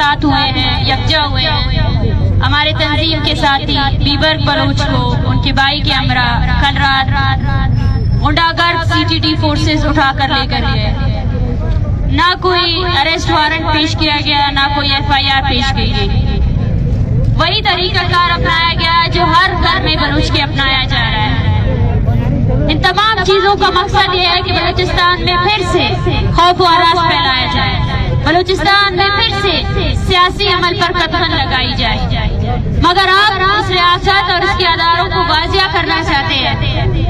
ساتھ ہوئے ہیں، یکجا ہوئے ہیں. ہمارے تنظیم کے ساتھی بیبر بلوچ کو ان کے بھائی کے ہمراہ کل رات غنڈہ گرد CTT فورسز اٹھا کر لے کر گئے. نہ کوئی اریسٹ وارنٹ پیش کیا گیا، نہ کوئی FIR پیش کی گئی. وہی طریقہ کار اپنایا گیا جو ہر گھر میں بلوچ کے اپنایا جا رہا ہے. ان تمام چیزوں کا مقصد یہ ہے کہ بلوچستان میں پھر سے خوف و ہراس پھیلایا جائے، بلوچستان میں پھر سے سیاسی عمل پر قدغن لگائی جائے. مگر آپ اس ریاست اور اس کے اداروں کو واضح کرنا چاہتے ہیں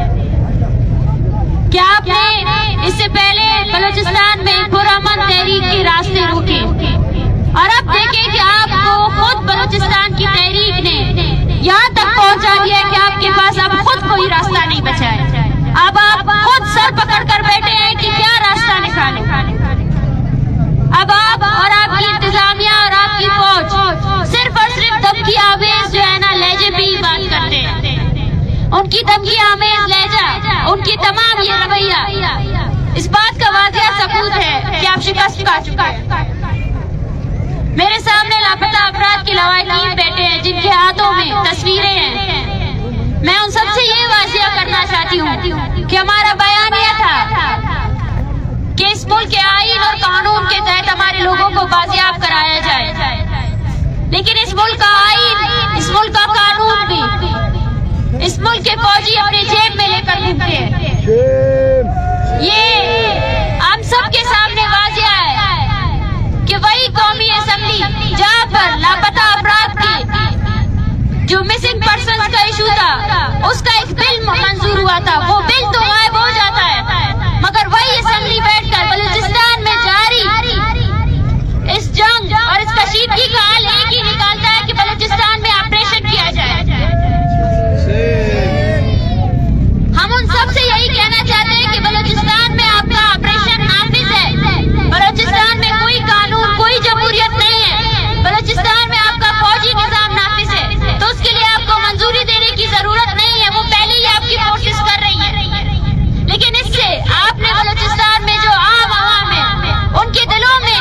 کہ آپ نے اس سے پہلے بلوچستان میں پرامن تحریک کے راستے روکے، اور اب دیکھیں کہ آپ کو خود بلوچستان کی تحریک نے یہاں تک پہنچا دیا کہ آپ کے پاس اب خود کوئی راستہ نہیں بچا ہے. اب آپ خود سر پکڑ کر بیٹھے ہیں کہ کیا راستہ نکالیں. اب آپ اور آپ کی انتظامیہ اور آپ کی فوج صرف اور صرف دھمکی آمیز جو ہے نا لہجے پہ ہی بات کرتے ہیں. ان کی دھمکی آمیز لہجہ، ان کی تمام یہ رویہ اس بات کا واضح ثبوت ہے کہ آپ شکست کھا چکے ہیں. میرے سامنے لاپتہ افراد کے لواحقین بیٹھے ہیں جن کے ہاتھوں میں تصویریں ہیں. میں ان سب سے یہ واضح کرنا چاہتی ہوں کہ ہمارا بیان یہ تھا کہ اس ملک کے آئین اور قانون کے تحت ہمارے لوگوں کو بازیاب کرایا جائے، لیکن اس ملک کا آئین، اس ملک کا قانون بھی اس ملک کے فوجی اپنے جیب میں لے کر گھومتے ہیں. یہ ہم سب کے سامنے واضح ہے کہ وہی قومی اسمبلی جہاں پر لاپتہ افراد کے جو مسنگ پرسنز کا ایشو تھا اس کا ایک بل منظور ہوا تھا، وہ بل تو غائب ہو جاتا ہے، مگر وہی اسمبلی بیٹھ کر بلوچستان میں جاری اس جنگ اور اس کشیدگی کا حل ایک ہی نکالتا ہے کہ بلوچستان میں آپریشن کیا جائے. ہم ان سب سے یہی کہنا چاہتے ہیں کہ بلوچستان میں آپ کا آپریشن نافذ ہے. بلوچستان میں کوئی قانون، کوئی جمہوریت نہیں ہے. بلوچستان میں آپ کا فوجی نظام نافذ ہے، تو اس کے لیے آپ کو منظوری دینے کی ضرورت نہیں ہے، وہ پہلے ہی آپ کی فورسز کر رہی ہیں. لیکن اس سے آپ نے بلوچستان میں جو عام عوام ہے ان کے دلوں میں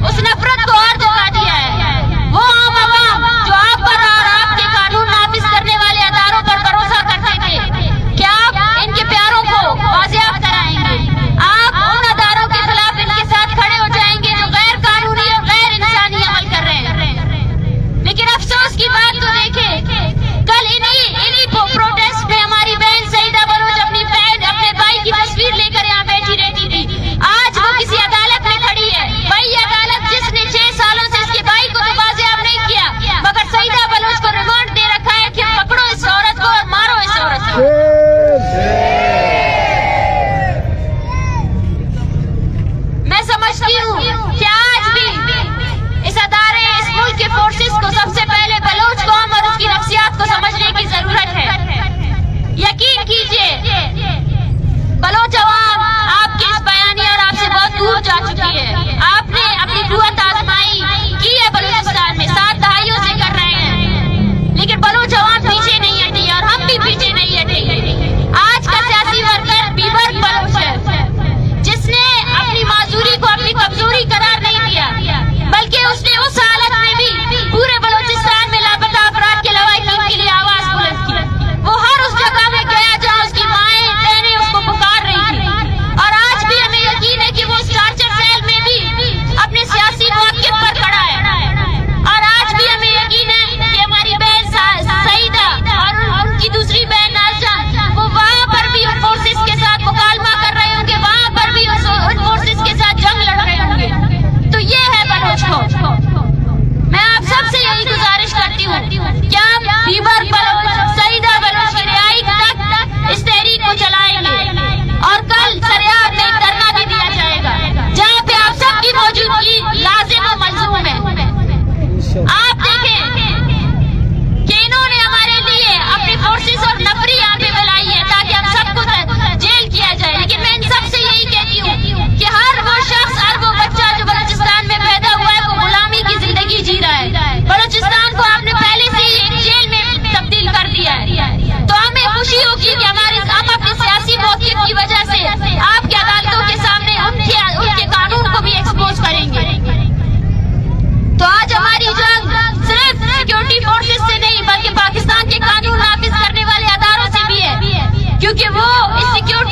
اس نفرت کو اور دکھا دیا ہے. وہ عام عوام جو آپ پر اور آپ کے قانون نافذ کرنے والے اداروں پر بھروسہ کرتے تھے کہ آپ ان کے پیاروں کو بازیاب کرائیں گے، آپ ان اداروں کے خلاف ان کے ساتھ کھڑے ہو جائیں گے جو غیر قانونی اور غیر انسانی عمل کر رہے ہیں. لیکن افسوس کی بات تو دیکھیں، کل انہی پروٹیسٹ میں ہماری بہن سعیدہ بلوچ اپنے بھائی کی تصویر لے کر یہاں بیٹھی رہتی تھی. آج وہ کسی عدالت میں کھڑی ہے، وہی عدالت جس نے 6 سالوں سے اس کے بھائی کو تو بازیاب نہیں کیا، مگر سعیدہ بلوچ کو ریمانڈ دے رکھا ہے کہ پکڑو اس عورت کو اور مارو اس عورت کو. میں سمجھتی ہوں کہ آج بھی اس ادارے، اس ملک کے فورسز کو سب سے پہلے بلوچ قوم اور اس کی نفسیات کو سمجھنے کی ضرورت ہے. یقین کیجئے بلوچ عوام آپ کے اس بیانیے اور آپ سے بہت دور جا چکی ہے. آپ نے اپنی قوت آزمائی کی ہے بلوچستان میں، 7 دہائیوں سے کر رہے ہیں، لیکن بلوچ عوام پیچھے نہیں ہٹی اور ہم بھی پیچھے نہیں ہٹیں. آج کا سیاسی ورکر بیبر بلوچ ہے جس نے اپنی معذوری کو اپنی کمزوری قرار نہیں دیا، بلکہ اس نے اس حالت میں بھی پورے بلوچستان میں لاپتہ افراد کے لواحقین کے لیے آواز بلند کی. وہ ہر اس جگہ میں گیا جہاں اس کی مائیں بہنیں اس کو پکار رہی تھی، اور آج بھی ہمیں یقین ہے کہ وہ اس ٹارچر سیل میں بھی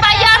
FIR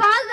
5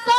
100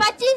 25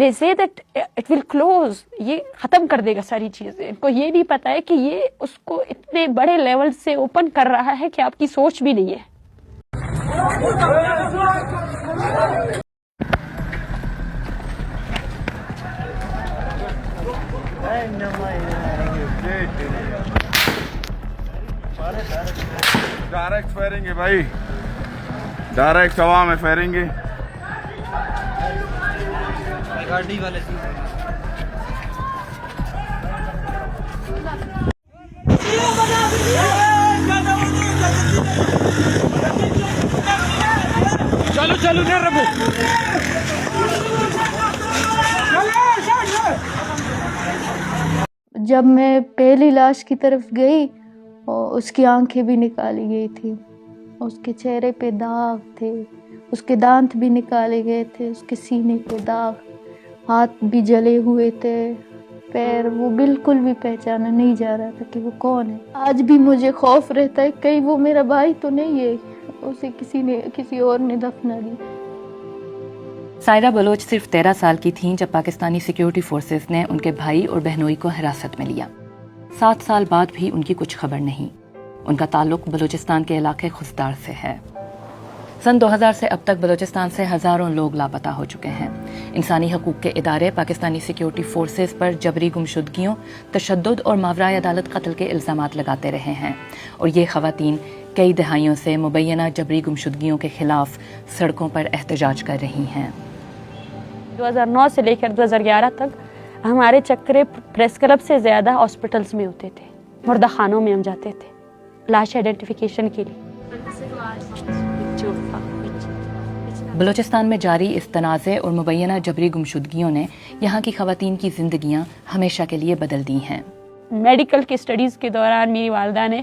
they say that it will close, یہ ختم کر دے گا ساری چیزیں. ان کو یہ نہیں پتا ہے کہ یہ اس کو اتنے بڑے لیول سے اوپن کر رہا ہے کہ آپ کی سوچ بھی نہیں ہے. ڈائریکٹ فائرنگ ہے بھائی, ڈائریکٹ ہوا میں فائرنگ ہے. گاڑی والے چلو چلو نہ رکو. جب میں پہلی لاش کی طرف گئی اور اس کی آنکھیں بھی نکالی گئی تھی, اس کے چہرے پہ داغ تھے, اس کے دانت بھی نکالے گئے تھے, اس کے سینے پہ داغ, ہاتھ بھی جلے ہوئے تھے, پیر وہ بالکل بھی پہچانا نہیں جا رہا تھا کہ وہ کون ہے. آج بھی مجھے خوف رہتا ہے کہیں وہ میرا بھائی تو نہیں ہے, اسے کسی اور نے دفنا دی. سائرہ بلوچ صرف 13 سال کی تھیں جب پاکستانی سیکیورٹی فورسز نے ان کے بھائی اور بہنوئی کو حراست میں لیا. 7 سال بعد بھی ان کی کچھ خبر نہیں. ان کا تعلق بلوچستان کے علاقے خزدار سے ہے. سن 2000 سے اب تک بلوچستان سے ہزاروں لوگ لاپتہ ہو چکے ہیں. انسانی حقوق کے ادارے پاکستانی سیکیورٹی فورسز پر جبری گمشدگیوں, تشدد اور ماورائے عدالت قتل کے الزامات لگاتے رہے ہیں, اور یہ خواتین کئی دہائیوں سے مبینہ جبری گمشدگیوں کے خلاف سڑکوں پر احتجاج کر رہی ہیں. 2009 سے لے کر 2011 تک ہمارے چکرے پریس کلب سے زیادہ ہاسپٹلز میں ہوتے تھے, مردہ خانوں میں ہم جاتے تھے لاش آئیڈینٹیفیکیشن کے لیے. بلوچستان میں جاری اس تنازع اور مبینہ جبری گمشدگیوں نے یہاں کی خواتین کی زندگیاں ہمیشہ کے لیے بدل دی ہیں. میڈیکل کی اسٹڈیز کے دوران میری والدہ نے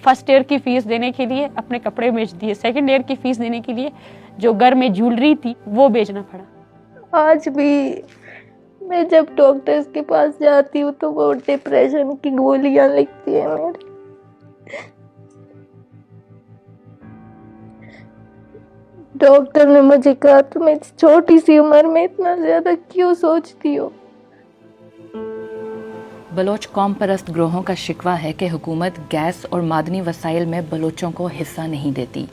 فرسٹ ایئر کی فیس دینے کے لیے اپنے کپڑے بیچ دیے, سیکنڈ ایئر کی فیس دینے کے لیے جو گھر میں جولری تھی وہ بیچنا پڑا. آج بھی میں جب ڈاکٹرز کے پاس جاتی ہوں تو وہ ڈپریشن کی گولیاں لکھتی ہیں میرے. ڈاکٹر نے مجھے کہا تم چھوٹی سی عمر میں اتنا زیادہ کیوں سوچتی ہو. بلوچ قوم پرست گروہوں کا شکوہ ہے کہ حکومت گیس اور معدنی وسائل میں بلوچوں کو حصہ نہیں دیتی.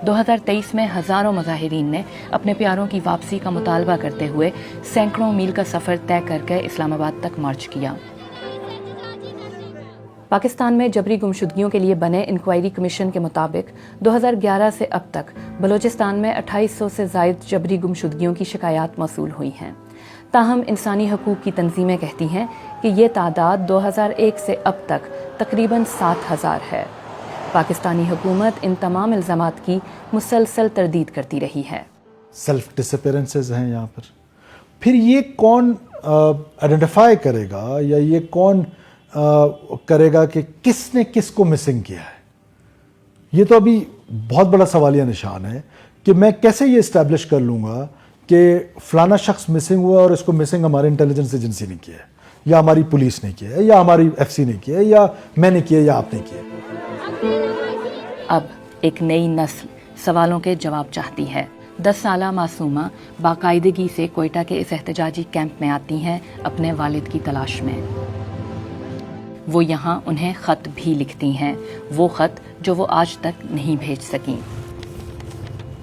2023 میں ہزاروں مظاہرین نے اپنے پیاروں کی واپسی کا مطالبہ کرتے ہوئے سینکڑوں میل کا سفر طے کر کے اسلام آباد تک مارچ کیا. پاکستان میں جبری گمشدگیوں کے لیے بنے انکوائری کمیشن کے مطابق 2011 سے اب تک بلوچستان میں 2800 سے زائد جبری گمشدگیوں کی شکایات موصول ہوئی ہیں. تاہم انسانی حقوق کی تنظیمیں کہتی ہیں کہ یہ تعداد 2001 سے اب تک تقریباً 7000 ہے. پاکستانی حکومت ان تمام الزامات کی مسلسل تردید کرتی رہی ہے. سیلف ڈسپیرنسز ہیں یہاں پر. پھر یہ کون آئیڈینٹیفائی کرے گا یا یہ کون کرے گا کہ کس نے کس کو مسنگ کیا ہے؟ یہ تو ابھی بہت بڑا سوالیہ نشان ہے کہ میں کیسے یہ اسٹیبلش کر لوں گا کہ فلانا شخص مسنگ ہوا اور اس کو مسنگ ہمارے انٹیلیجنس ایجنسی نے کیا ہے, یا ہماری پولیس نے کیا ہے, یا ہماری ایف سی نے کیا ہے, یا میں نے کیا ہے, یا آپ نے کیا ہے. اب ایک نئی نسل سوالوں کے جواب چاہتی ہے. 10 سالہ معصومہ باقاعدگی سے کوئٹہ کے اس احتجاجی کیمپ میں آتی ہیں اپنے والد کی تلاش میں. وہ یہاں انہیں خط بھی لکھتی ہیں, وہ خط جو وہ آج تک نہیں بھیج سکیں.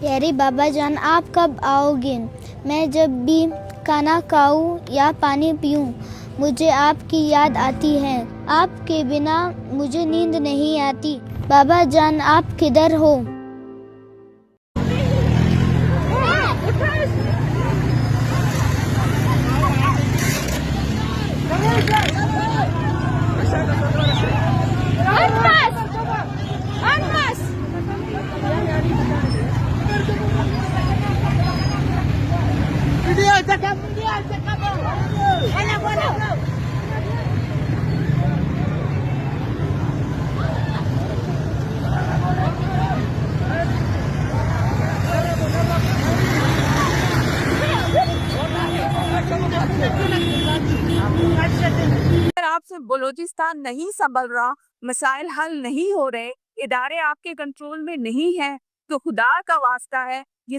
پیارے بابا جان, آپ کب آؤ گے؟ میں جب بھی کھانا کھاؤں یا پانی پیوں مجھے آپ کی یاد آتی ہے. آپ کے بنا مجھے نیند نہیں آتی. بابا جان آپ کدھر ہو؟ اگر آپ سے بلوچستان نہیں سنبھل رہا, مسائل حل نہیں ہو رہے, ادارے آپ کے کنٹرول میں نہیں ہیں, تو خدا کا واسطہ ہے یہ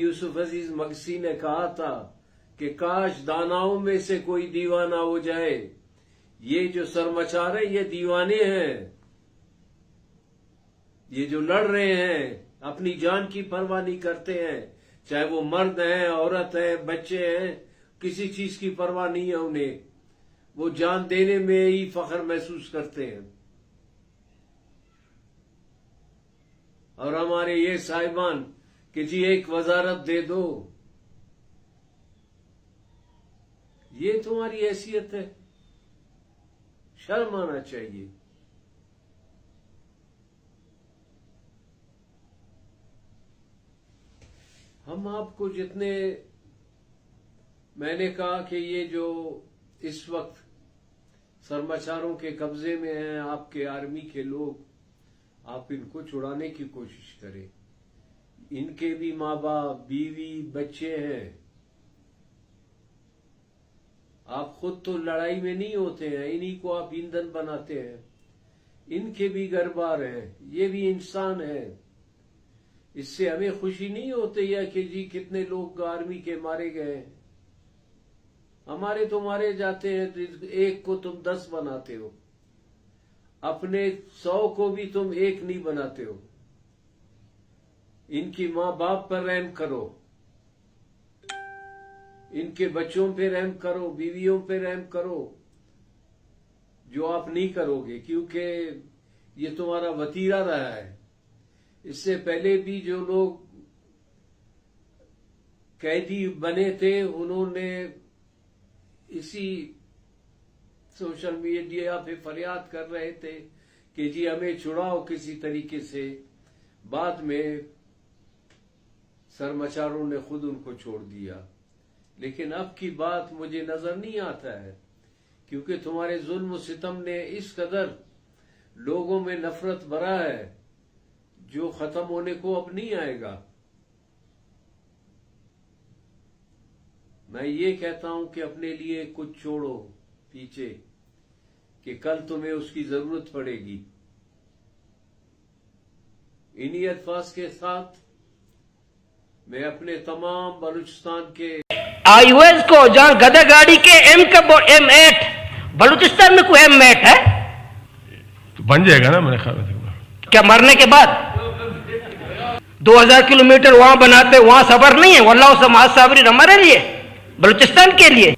یوسف عزیز مگسی نے کہا تھا کہ کاش داناؤں میں سے کوئی دیوانہ ہو جائے. یہ جو سرمچار ہیں یہ دیوانے ہیں. یہ جو لڑ رہے ہیں اپنی جان کی پرواہ نہیں کرتے ہیں, چاہے وہ مرد ہیں, عورت ہیں, بچے ہیں, کسی چیز کی پرواہ نہیں ہے انہیں. وہ جان دینے میں ہی فخر محسوس کرتے ہیں. اور ہمارے یہ صاحبان کہ جی ایک وزارت دے دو, یہ تمہاری حیثیت ہے؟ شرم آنا چاہیے. ہم آپ کو جتنے, میں نے کہا کہ یہ جو اس وقت سرمچاروں کے قبضے میں ہیں آپ کے آرمی کے لوگ, آپ ان کو چھڑانے کی کوشش کریں. ان کے بھی ماں باپ, بیوی, بچے ہیں. آپ خود تو لڑائی میں نہیں ہوتے ہیں, انہی کو آپ ایندھن بناتے ہیں. ان کے بھی گھر بار ہیں, یہ بھی انسان ہیں. اس سے ہمیں خوشی نہیں ہوتی ہے کہ جی کتنے لوگ آرمی کے مارے گئے. ہمارے تو مارے جاتے ہیں, ایک کو تم 10 بناتے ہو, اپنے 100 کو بھی تم 1 نہیں بناتے ہو. ان کی ماں باپ پر رحم کرو, ان کے بچوں پہ رحم کرو, بیویوں پہ رحم کرو, جو آپ نہیں کرو گے کیونکہ یہ تمہارا وتیرہ رہا ہے. اس سے پہلے بھی جو لوگ قیدی بنے تھے انہوں نے اسی سوشل میڈیا پہ فریاد کر رہے تھے کہ جی ہمیں چھڑاؤ کسی طریقے سے. بعد میں سرمچاروں نے خود ان کو چھوڑ دیا. لیکن اب کی بات مجھے نظر نہیں آتا ہے کیونکہ تمہارے ظلم و ستم نے اس قدر لوگوں میں نفرت بھرا ہے جو ختم ہونے کو اب نہیں آئے گا. میں یہ کہتا ہوں کہ اپنے لیے کچھ چھوڑو پیچھے کہ کل تمہیں اس کی ضرورت پڑے گی. انہی الفاظ کے ساتھ میں اپنے تمام بلوچستان کے آئی او ایس کو, جہاں گدا گاڑی کے M8 بلوچستان میں کوئی M8 ہے تو بن جائے گا نا میرے خیال میں. کیا مرنے کے بعد 2000 کلومیٹر وہاں بناتے, وہاں صبر نہیں ہے. واللہ سماج صابری ہمارے لیے, بلوچستان کے لیے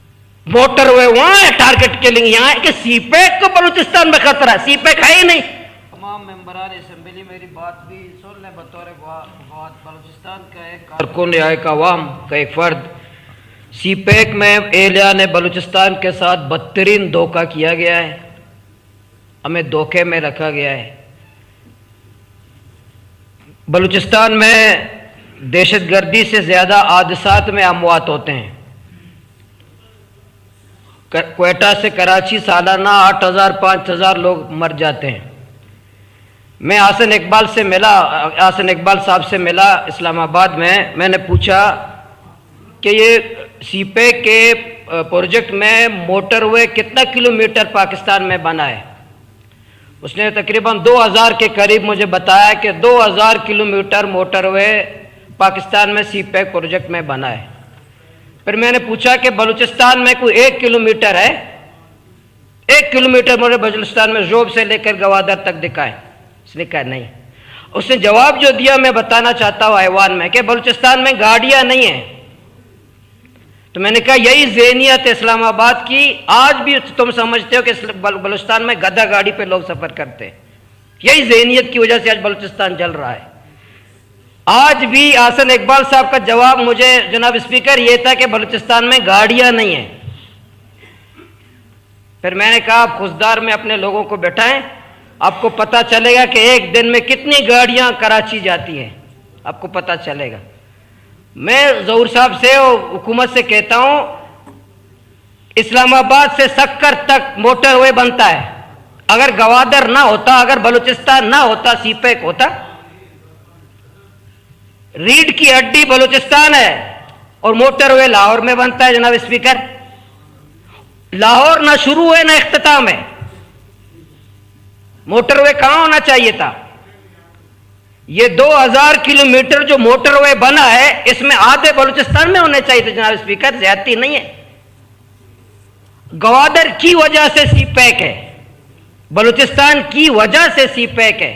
موٹر وے وہاں ہے ٹارگٹ کے لیے. یہاں کہ سی پیک کو بلوچستان میں خطرہ ہے, سی پیک ہے ہی نہیں. تمام ممبران اسمبلی میری بات بھی سن لیں. بطور بلوچستان کا ایک کارکن یا ایک عوام کا ایک فرد, سی پیک میں اہلیہ نے بلوچستان کے ساتھ بدترین دھوکہ کیا گیا ہے. ہمیں دھوکے میں رکھا گیا ہے. بلوچستان میں دہشت گردی سے زیادہ حادثات میں اموات ہوتے ہیں. کوئٹہ سے کراچی سالانہ 8000 5000 لوگ مر جاتے ہیں. میں حسن اقبال صاحب سے ملا اسلام آباد میں. میں نے پوچھا کہ یہ سی پیک کے پروجیکٹ میں موٹر وے کتنا کلومیٹر پاکستان میں بنا ہے. اس نے تقریباً 2000 کے قریب مجھے بتایا کہ 2000 کلومیٹر موٹر وے پاکستان میں سی پیک پروجیکٹ میں بنا ہے. پھر میں نے پوچھا کہ بلوچستان میں کوئی 1 کلومیٹر ہے, 1 کلومیٹر مجھے بلوچستان میں زوب سے لے کر گوادر تک دکھائے. اس نے کہا نہیں. اس نے جواب جو دیا میں بتانا چاہتا ہوں ایوان میں کہ بلوچستان میں گاڑیاں نہیں ہیں. تو میں نے کہا یہی ذہنیت اسلام آباد کی. آج بھی تم سمجھتے ہو کہ بلوچستان میں گدا گاڑی پہ لوگ سفر کرتے ہیں. یہی ذہنیت کی وجہ سے آج بلوچستان جل رہا ہے. آج بھی حسن اقبال صاحب کا جواب مجھے جناب اسپیکر یہ تھا کہ بلوچستان میں گاڑیاں نہیں ہیں. پھر میں نے کہا آپ خوددار میں اپنے لوگوں کو بٹھائیں, آپ کو پتہ چلے گا کہ ایک دن میں کتنی گاڑیاں کراچی جاتی ہیں, آپ کو پتہ چلے گا. میں ظہور صاحب سے اور حکومت سے کہتا ہوں اسلام آباد سے سکر تک موٹر وے بنتا ہے. اگر گوادر نہ ہوتا, اگر بلوچستان نہ ہوتا, سی پیک ہوتا. ریڑھ کی ہڈی بلوچستان ہے اور موٹر وے لاہور میں بنتا ہے. جناب اسپیکر, لاہور نہ شروع ہے نہ اختتام ہے. موٹر وے کہاں ہونا چاہیے تھا؟ یہ 2000 کلومیٹر جو موٹر وے بنا ہے اس میں آدھے بلوچستان میں ہونے چاہیے تھے جناب اسپیکر، زیادتی نہیں ہے. گوادر کی وجہ سے سی پیک ہے، بلوچستان کی وجہ سے سی پیک ہے،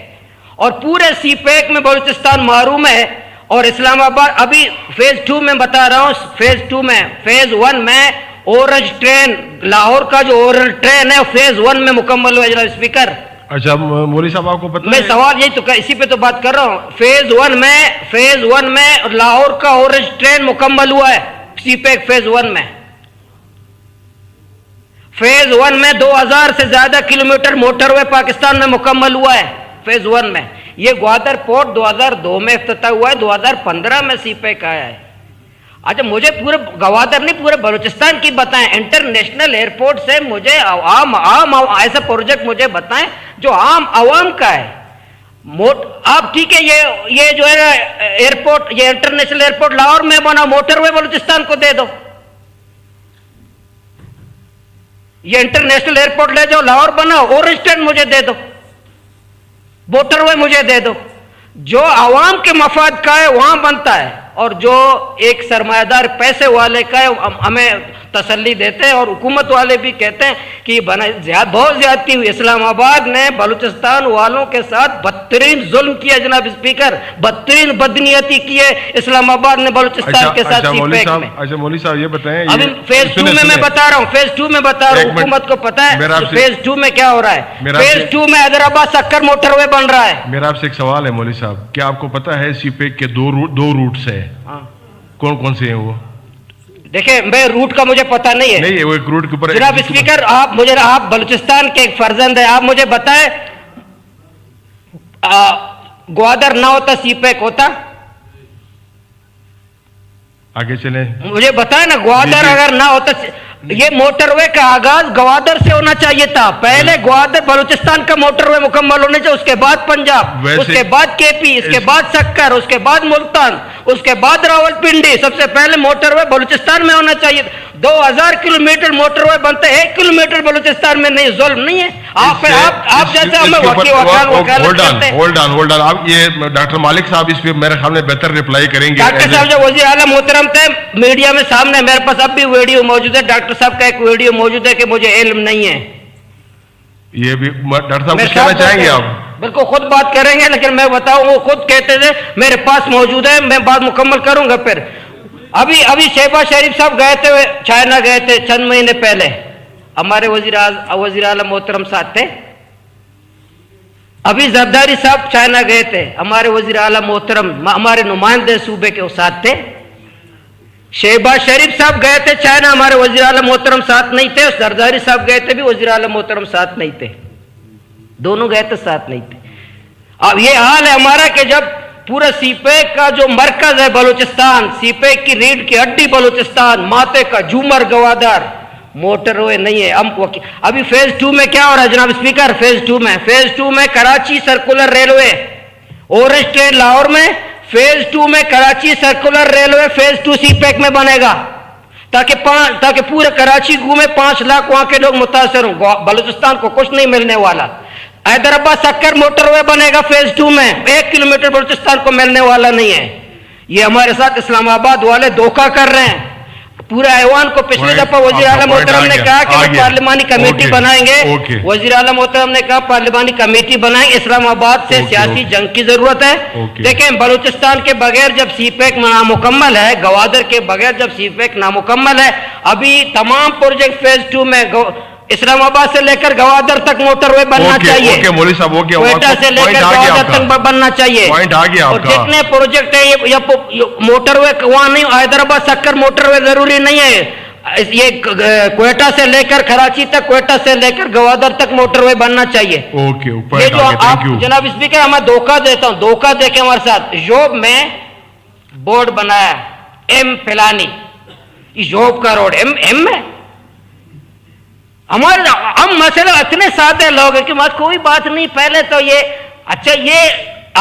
اور پورے سی پیک میں بلوچستان محروم ہے. اور اسلام آباد ابھی فیز 2 میں بتا رہا ہوں، فیز 1 میں اورنج ٹرین، لاہور کا جو اورنج ٹرین ہے فیز 1 میں مکمل ہوا ہے جناب اسپیکر. اچھا مولوی صاحب آپ کو پتہ میں سوال یہی تو اسی پہ تو بات کر رہا ہوں. فیز 1 میں لاہور کا اورنج ٹرین مکمل ہوا ہے سی پیک فیز 1 میں. فیز 1 میں 2000 سے زیادہ کلومیٹر موٹر وے پاکستان میں مکمل ہوا ہے فیز 1 میں. یہ گوادر پورٹ 2002 میں افتتاح ہوا ہے، 2015 میں سی پیک آیا ہے. اچھا مجھے پورے گوادر نہیں پورے بلوچستان کی بتائیں، انٹرنیشنل ایئرپورٹ سے مجھے عام ایسا پروجیکٹ مجھے بتائیں جو عام عوام کا ہے. آپ ٹھیک ہے یہ جو ہے ایئرپورٹ، یہ انٹرنیشنل ایئرپورٹ لاہور میں بنا، موٹر وے بلوچستان کو دے دو. یہ انٹرنیشنل ایئرپورٹ لے جاؤ، لاہور بنا، اورنج ٹرین مجھے دے دو، موٹر وے مجھے دے دو. جو عوام کے مفاد کا ہے وہاں بنتا ہے، اور جو ایک سرمایہ دار پیسے والے کا ہے ہمیں تسلی دیتے ہیں، اور حکومت والے بھی کہتے ہیں کہ یہ بہت زیادتی ہوئی. اسلام آباد نے بلوچستان والوں کے ساتھ بدترین ظلم کیا جناب اسپیکر، بدترین بدنیتی کی ہے اسلام آباد نے بلوچستان کے ساتھ. اچھا مولوی صاحب یہ بتائیں، ابھی فیز 2 میں بتا رہا ہوں، فیز 2 میں بتا رہا ہوں، حکومت کو پتا ہے فیز 2 میں کیا ہو رہا ہے. فیز 2 میں حیدرآباد سکر موٹر وے بن رہا ہے. میرا آپ سے ایک سوال ہے مولوی صاحب، کیا آپ کو پتا ہے سی پیک کے دو روٹس ہیں؟ کون کون سے ہیں وہ؟ دیکھیں میں روٹ کا مجھے پتا نہیں ہے. نہیں وہ ایک روٹ کے اوپر جناب اسپیکر آپ بلوچستان کے ایک فرزند ہیں، آپ مجھے بتائیں گوادر نہ ہوتا سی پیک ہوتا؟ آگے چلیں، مجھے بتائیں نا، گوادر اگر نہ ہوتا، یہ موٹر وے کا آغاز گوادر سے ہونا چاہیے تھا. پہلے گوادر بلوچستان کا موٹر وے مکمل ہونے چاہیے، اس کے بعد پنجاب، اس کے بعد کے پی، اس کے بعد سکر، اس کے بعد ملتان، اس کے بعد راول پنڈی. سب سے پہلے موٹر وے بلوچستان میں ہونا چاہیے. 2000 کلومیٹر موٹر وے بنتے، 1 کلومیٹر بلوچستان میں نہیں. ظلم نہیں ہے؟ آپ جیسے ہمیں ہولڈ آن آپ یہ ڈاکٹر مالک صاحب اس پہ میرے خیال میں بہتر ریپلائی کریں گے. ڈاکٹر صاحب جو وزیر اعلیٰ محترم تھے میڈیا میں سامنے، میرے پاس اب بھی ویڈیو موجود ہے، ڈاکٹر صاحب کا ایک ویڈیو موجود ہے کہ مجھے علم نہیں ہے. یہ بھی ڈاکٹر صاحب کچھ کہنا چاہیں گے آپ؟ بالکل خود بات کریں گے، لیکن میں بتاؤں وہ خود کہتے تھے میرے پاس موجود ہے، میں بات مکمل کروں گا. پھر ابھی شہباز شریف صاحب گئے تھے چائنا، گئے تھے چند مہینے پہلے، ہمارے وزیر اعلیٰ محترم ساتھ تھے. ابھی زرداری صاحب چائنا گئے تھے، ہمارے وزیر اعلیٰ محترم، ہمارے نمائندے صوبے کے ساتھ تھے. شہباز شریف صاحب گئے تھے چائنا، ہمارے وزیر اعلیٰ محترم ساتھ نہیں تھے. زرداری صاحب گئے تھے بھی، وزیر اعلیٰ محترم ساتھ نہیں تھے. دونوں گئے تھے، ساتھ نہیں تھے. اب یہ حال ہے ہمارا کہ جب پورا سی پیک کا جو مرکز ہے بلوچستان، سی پیک کی ریڑھ کی ہڈی بلوچستان، ماتے کا جھومر گوادر، موٹر وے نہیں ہے. ابھی فیز 2 میں کیا ہو رہا ہے جناب اسپیکر؟ فیز 2 میں Karachi circular railway, orange train Lahore میں. فیز 2 میں کراچی سرکولر ریلوے فیز 2 سی پیک میں بنے گا، تاکہ پورے کراچی گھومے، 5 لاکھ وہاں کے لوگ متاثر ہوں. بلوچستان کو کچھ نہیں ملنے والا. حیدرآباد سکر موٹر وے بنے گا فیز 2 میں، 1 کلومیٹر بلوچستان کو ملنے والا نہیں ہے. یہ ہمارے ساتھ اسلام آباد والے دھوکہ کر رہے ہیں. پورے ایوان کو پچھلے دفعہ وزیر اعلیٰ محترم نے کہا کہ وہ پارلیمانی کمیٹی بنائیں گے. وزیر اعلیٰ محترم نے کہا پارلیمانی کمیٹی بنائیں. اسلام آباد سے سیاسی جنگ کی ضرورت ہے. دیکھیں بلوچستان کے بغیر جب سی پیک نامکمل ہے، گوادر کے بغیر جب سی پیک نامکمل ہے، ابھی تمام پروجیکٹ فیز 2 میں اسلام آباد سے لے کر گوادر تک موٹر وے بننا چاہیے، کوئٹہ سے لے کر گوادر تک بننا چاہیے. اور جتنے پروجیکٹ ہیں یہ موٹر وے وہاں نہیں، حیدرآباد سکر موٹر وے ضروری نہیں ہے. یہ کوئٹہ سے لے کر کراچی تک، کوئٹہ سے لے کر گوادر تک موٹر وے بننا چاہیے. یہ جو آپ جناب اسپیکر میں دھوکہ دیتا ہوں، دھوکہ دے کے ہمارے ساتھ جوب میں بورڈ بنایا ایم فلانی، جوب کا روڈ ایم میں. ہم مسئلہ اتنے سادے لوگ ہیں کہ کوئی بات نہیں. پہلے تو یہ اچھا یہ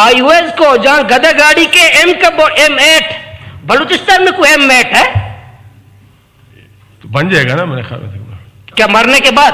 آئی او ایس کو جہاں گدا گاڑی کے ایم کا M8 بلوچستان میں کوئی M8 ہے؟ بن جائے گا نا میرے خیال میں. کیا مرنے کے بعد؟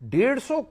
150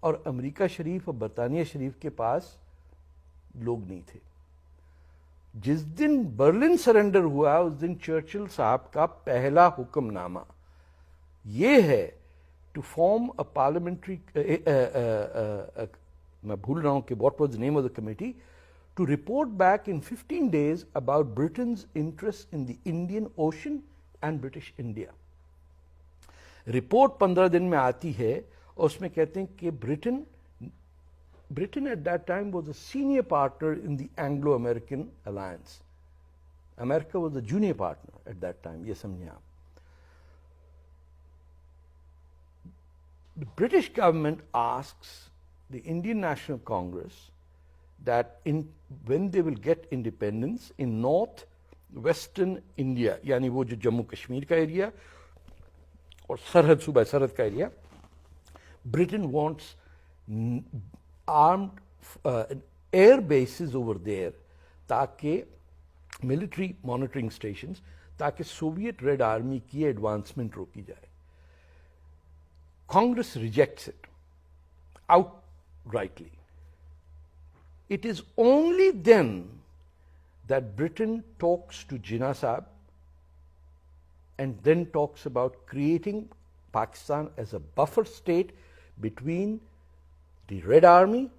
اور امریکہ شریف اور برطانیہ شریف کے پاس لوگ نہیں تھے. جس دن برلن سرنڈر ہوا اس دن چرچل صاحب کا پہلا حکم نامہ یہ ہے ٹو فارم اے پارلیمنٹری، میں بھول رہا ہوں کہ what was the name of the committee, to report back in 15 days about Britain's interest in the Indian Ocean and British India. Report 15 دن میں آتی ہے اور اس میں کہتے ہیں کہ Britain at that time was a senior partner in the Anglo-American alliance. America was a junior partner at that time. یہ سمجھیں آپ. The British government asks the Indian National Congress that when they will get independence in north western India, یعنی وہ جو جموں کشمیر کا area اور سرحد صوبہ سرحد کا area, Britain wants armed air bases over there تاکہ military monitoring stations تاکہ سوویت ریڈ آرمی کی ایڈوانسمنٹ روکی جائے. Congress rejects it outrightly. It is only then that Britain talks to Jinnah Sahab and then talks about creating Pakistan as a buffer state between the Red Army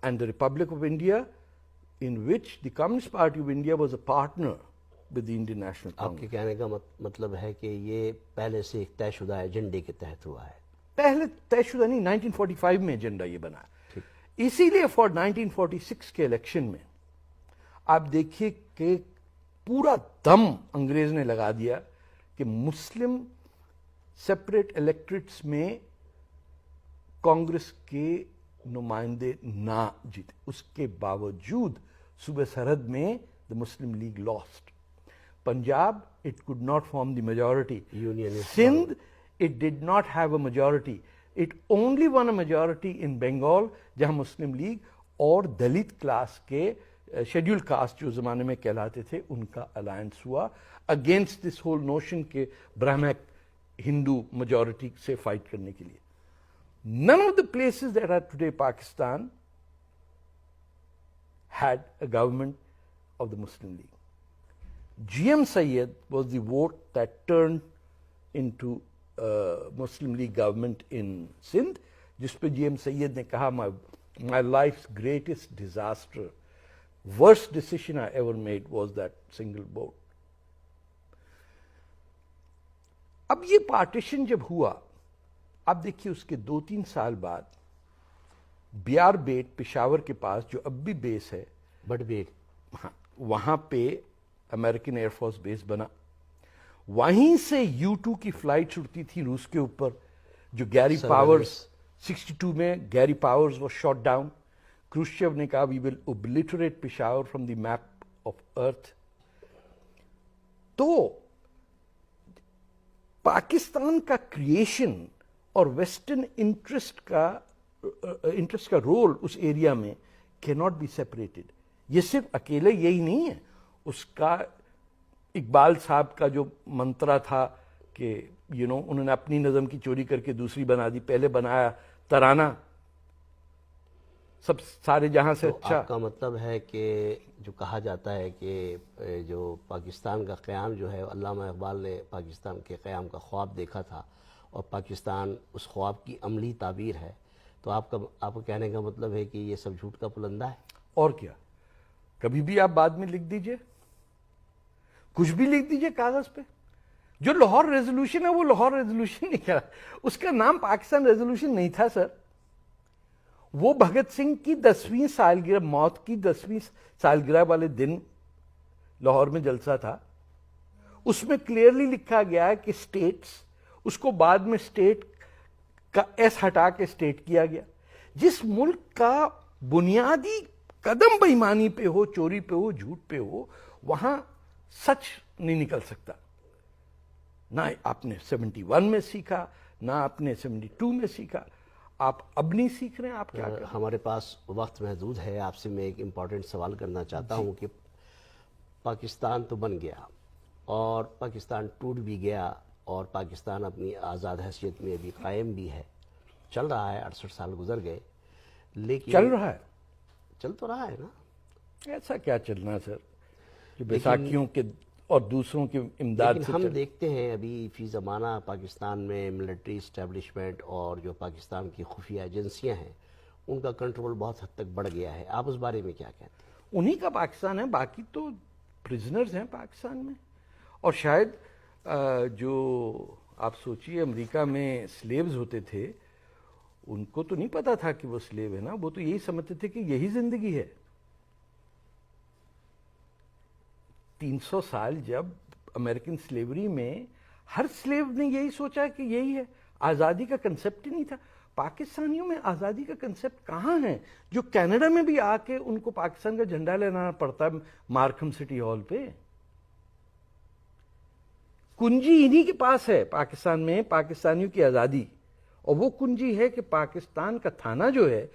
and the Republic of India, in which the Communist Party of India was a partner with the Indian National Congress. آپ کے کہنے کا مطلب ہے کہ یہ پہلے سے ایک طے شدہ ایجنڈے کے تحت ہوا ہے؟ پہلے طے شدہ نہیں، 1945 میں ایجنڈا یہ بنا. اسی لیے فور 1946 کے الیکشن میں آپ دیکھیے کہ پورا دم انگریز نے لگا دیا کہ مسلم سیپریٹ الیکٹریٹس میں کانگریس کے نمائندے نہ جیتے. اس کے باوجود صوبہ سرحد میں the Muslim League lost. Punjab, it could not form the majority. Sindh, it did not have a majority. It only won a majority in Bengal, جہاں مسلم لیگ اور دلت کلاس کے شیڈیول کاسٹ جو زمانے میں کہلاتے تھے ان کا الائنس ہوا اگینسٹ دس ہول نوشن کے برہمک ہندو میجورٹی سے فائٹ کرنے کے لیے. None of the places that are today Pakistan had a government of the Muslim League. G.M. Syed was the vote that turned into Muslim League government in Sindh, جس پہ G.M. Syed نے کہا my life's greatest disaster, worst decision I ever made was that single vote. اب یہ partition جب ہوا، اب دیکھیے اس کے 2-3 سال بعد بیار بیٹ پشاور کے پاس جو اب بھی بیس ہے بٹ بیٹ، وہاں پہ امریکن ایئر فورس بیس بنا. وہیں سے U-2 کی فلائٹ اڑتی تھی روس کے اوپر جو گیری پاورز 62 میں Gary Powers was shot down. Khrushchev نے کہا we will obliterate Peshawar from the map of earth. تو پاکستان کا کریشن اور ویسٹرن انٹرسٹ کا رول اس ایریا میں کی ناٹ بی سیپریٹڈ. یہ صرف اکیلے یہی نہیں ہے، اس کا اقبال صاحب کا جو منترا تھا کہ انہوں نے اپنی نظم کی چوری کر کے دوسری بنا دی. پہلے بنایا ترانہ سب سارے جہاں سے اچھا. آپ کا مطلب ہے کہ جو کہا جاتا ہے کہ جو پاکستان کا قیام جو ہے، علامہ اقبال نے پاکستان کے قیام کا خواب دیکھا تھا اور پاکستان اس خواب کی عملی تعبیر ہے، تو آپ کا کہنے کا مطلب ہے کہ یہ سب جھوٹ کا پلندہ ہے؟ اور کیا، کبھی بھی آپ بعد میں لکھ دیجئے، کچھ بھی لکھ دیجئے کاغذ پہ. جو لاہور ریزولوشن ہے وہ لاہور ریزولوشن نہیں کیا، اس کا نام پاکستان ریزولوشن نہیں تھا سر. وہ بھگت سنگھ کی 10ویں سالگرہ، موت کی 10ویں سالگرہ والے دن لاہور میں جلسہ تھا. اس میں کلیئرلی لکھا گیا ہے کہ اسٹیٹس، اس کو بعد میں اسٹیٹ کا ایس ہٹا کے اسٹیٹ کیا گیا. جس ملک کا بنیادی قدم بے ایمانی پہ ہو، چوری پہ ہو، جھوٹ پہ ہو، وہاں سچ نہیں نکل سکتا. نہ آپ نے 71 میں سیکھا، نہ آپ نے 72 میں سیکھا. آپ اب نہیں سیکھ رہے ہیں. آپ کیا کریں؟ ہمارے پاس وقت محدود ہے. آپ سے میں ایک امپورٹنٹ سوال کرنا چاہتا ہوں کہ پاکستان تو بن گیا اور پاکستان ٹوٹ بھی گیا اور پاکستان اپنی آزاد حیثیت میں ابھی قائم بھی ہے، چل رہا ہے, 68 سال گزر گئے, لیکن چل رہا ہے, چل تو رہا ہے نا. ایسا کیا چلنا ہے سر جو بیساکھیوں کے اور دوسروں کی امداد سے ہم دیکھتے ہیں ابھی فی زمانہ پاکستان میں ملٹری اسٹیبلشمنٹ اور جو پاکستان کی خفیہ ایجنسیاں ہیں ان کا کنٹرول بہت حد تک بڑھ گیا ہے. آپ اس بارے میں کیا کہتے ہیں؟ انہی کا پاکستان ہے, باقی تو پرزنرز ہیں پاکستان میں. اور شاید جو آپ سوچئے امریکہ میں سلیوز ہوتے تھے ان کو تو نہیں پتا تھا کہ وہ سلیو ہے نا, وہ تو یہی سمجھتے تھے کہ یہی زندگی ہے. 300 سال جب امریکن سلیوری میں ہر سلیو نے یہی سوچا کہ یہی ہے, آزادی کا کنسپٹ ہی نہیں تھا. پاکستانیوں میں آزادی کا کنسپٹ کہاں ہے جو کینیڈا میں بھی آ کے ان کو پاکستان کا جھنڈا لینا پڑتا ہے مارکھم سٹی ہال پہ. کنجی انہی کے پاس ہے پاکستان میں پاکستانیوں کی آزادی, اور وہ کنجی ہے کہ پاکستان کا تھانہ جو ہے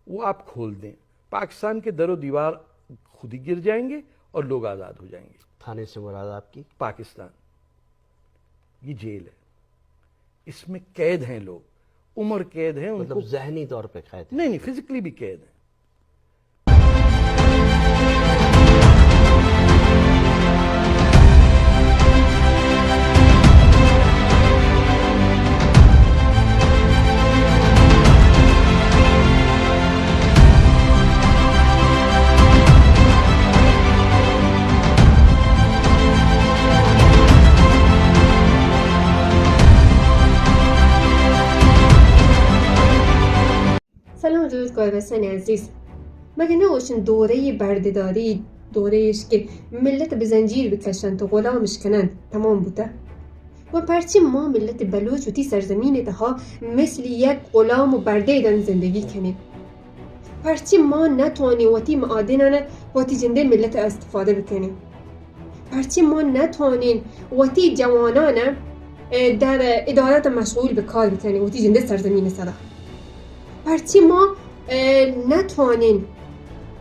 وہ آپ کھول دیں, پاکستان کے در و دیوار خود ہی گر جائیں گے اور لوگ آزاد ہو جائیں گے. تھانے سے مراد آپ کی پاکستان یہ جیل ہے, اس میں قید ہیں لوگ, عمر قید ہیں, ان کو ذہنی طور پہ قید نہیں فزیکلی بھی قید ہیں. سلام وجود قربستان عزیز, مگه نباشین دوره بردهداری دورهش که ملت به زنجیر بکشند و غلامش کنند تمام بوده و پرچه ما ملت بلوچ و تی سرزمین تها مثل یک غلام و برده دن زندگی کنیم, پرچه ما نتوانیم و تی معادنانه و تی جنده ملت استفاده بکنیم, پرچه ما نتوانیم و تی جوانانه در ادارات مشغول به کار بکنیم و تی جنده سرزمین صدا, پرچه ما نتوانیم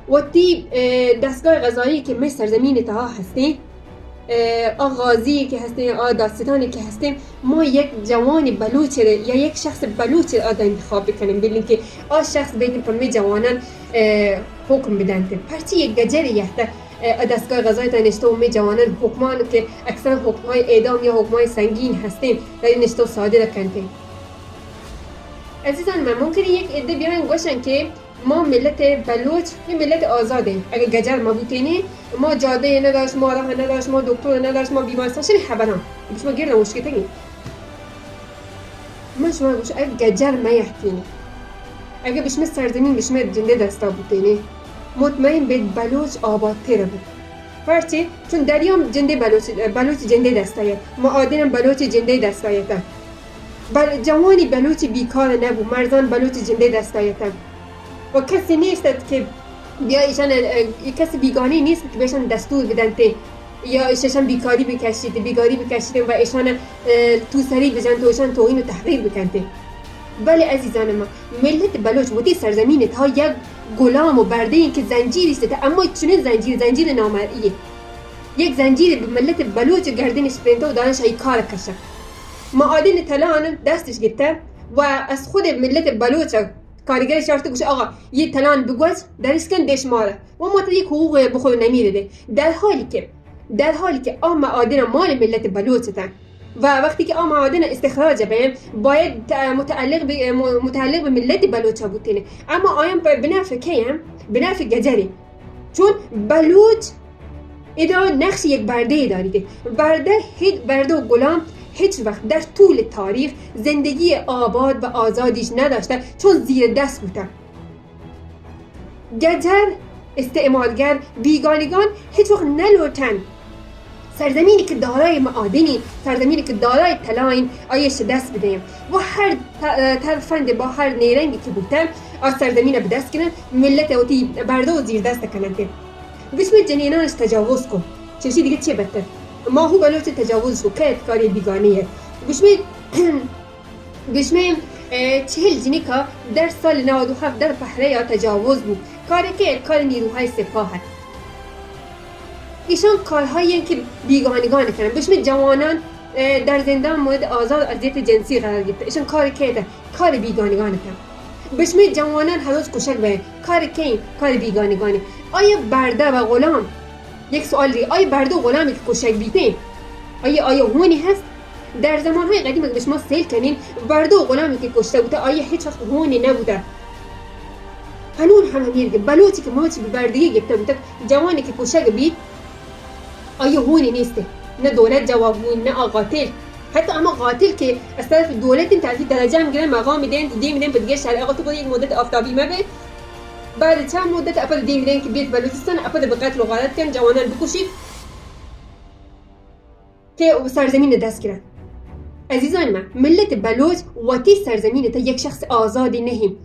وقتی دستگاه غذایی که ما سرزمین تها هستیم, آغازی که هستیم, داستانی که هستیم, ما یک جوان بلوچ یا یک شخص بلوچ آدم انتخاب بکنیم ببینیم که شخص بین پر می جوانان حکم بدن. پرچه یک گجر یهته دستگاه غذایی تا نشته و می جوانان حکمان که اکثر حکمای اعدام یا حکمای سنگین هستیم در نشته و صادر کنیم. عزیزان من ممکنه یک عده بیان گوشن که ما ملت بلوچ یه ملت آزاده, اگه گجر ما بودینی ما جاده نداشت, ما راه نداشت, ما دکتر نداشت, ما بیمارستان شده خبران بس ما گیر نموشکه تگیم. من شما گوش اگه گجر ما یحتینی, اگه بشمه سرزمین بشمه جنده دستا بودینی مطمئن بید بلوچ آباد تره بود. پرچه چون دریام جنده بلوچ جنده دستایت, معادنم بلوچ جنده دستایت, جوانی بلوچ بیکار نبود, مرزان بلوچ جنده دستایتن و کسی نیست که بیا ایشان کسی بیگانی نیست که بهشان دستور بدن ته یا ایشان بیکاری بکشید و ایشان تو سری بجن تو ایشان توهین و تحقیر بکن ته. ولی عزیزان ما ملت بلوچ و تی سرزمین تا یک غلام و برده این که زنجیری است, اما چنین زنجیر نامرئیه, یک زنجیر به ملت بلوچ گردنش بنده و دانش ای کار کشه. معادن طلان دستش گرفته و از خود ملت بلوچ کارگرش یافته گوشه آقا یه طلان بگوز درش کن دشماره و ما تا یک حقوق بخور نمیرده, در حالی که آن معادن مال ملت بلوچ تن و وقتی که آن معادن استخراج بهم باید متعلق به ملت بلوچ بودینه, اما آیم بنفع کیم بنفع گجری, چون بلوچ اداره نقش یک برده داریده. برده و غلام هیچ وقت در طول تاریخ زندگی آباد و آزادیش نداشته چون زیر دست بودن. گجر، استعمارگر، بیگانگان هیچ وقت نلوتن سرزمینی که دارای معادنی، سرزمینی که دارای طلاین آیش دست بدهیم و هر طرفند با هر نیرنگی که بودن از سرزمین به دست کنن ملت اوتی برده و زیر دست کنن. بسم جنینانش تجاوز کن چشی دیگه چه بهتر ما هو بلوچ تجاوز کو که کاری بیگانیه. بشمه 40 جنیکا در سال 97 در بحره یا تجاوز بود کاری که کار نیروهای سپاه ایشان کارهایی که بیگانگان کنن. بشمه جوانان در زندان مورد آزار اذیت جنسی قرار گرفته. ایشان کار کیه؟ کار بیگانگانه کرد. بشمی جوانان هنوز کشک به کار کی؟ کار بیگانگانه. آیا برده و غلام، یک سوال دیگه، آیا برده و غلامی که کشک بیته آیا هونی هست؟ در زمانهای قدیم اگه شما سیل کنین برده و غلامی که کشته بوده آیا هیچ وقت هونی نبوده؟ قانون هم میگه بلوچی که ماچی به بردگی گرفته بوده جوانی که کشک بید آیا هونی نیسته؟ نه دولت جوابگوی نه قاتل. حتی اما قاتل که از طرف دولت این تعریف درجه میگیرن مقام میدن دی میدن به دیگه شرع آقا تو باید یک مدت آفتابی مبه بعد چند مدت اپد دی میدن که بیت بلوچستان اپد به قتل و غارت کن جوانان بکشید که سرزمین دست گیرن. عزیزان من ملت بلوچ وقتی سرزمین تا یک شخص آزادی نهیم.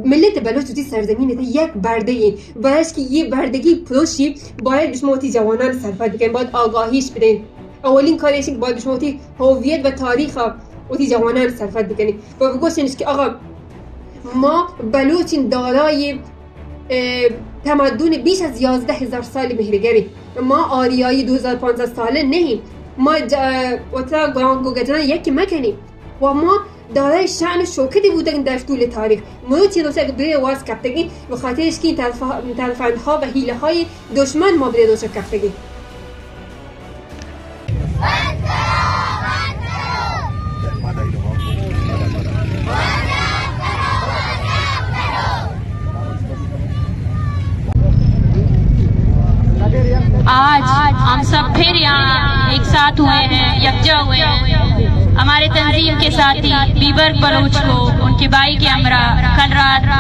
ملت بلوچ وقتی سرزمین تا یک برده باید که یه بردگی پروشی باید بشموتی جوانان صرفت بکنن، باید آگاهیش بدن. اولین کارش که باید بشموتی هویت و تاریخ وقتی جوانان صرفت بکنن و بگوشنش که آقا ما بلوچین دارای تمدن بیش از 11,000 سال مهرگری، ما آریایی 2500 ساله نهیم، ما وطلا گوگجان یکی مکنیم و ما دارای شأن و شوکتی بودن در طول تاریخ. مروچی روشه که بره واز کفتگی و خاطرش که ترفندها و حیله های دشمن ما بره روشه کفتگی. آج ہم سب پھر یہاں ایک ساتھ ہوئے ہیں، یکجا ہوئے ہیں ہمارے تنظیم کے ساتھی بیبرگ بلوچ کو ان کے بھائی کے ہمراہ کل رات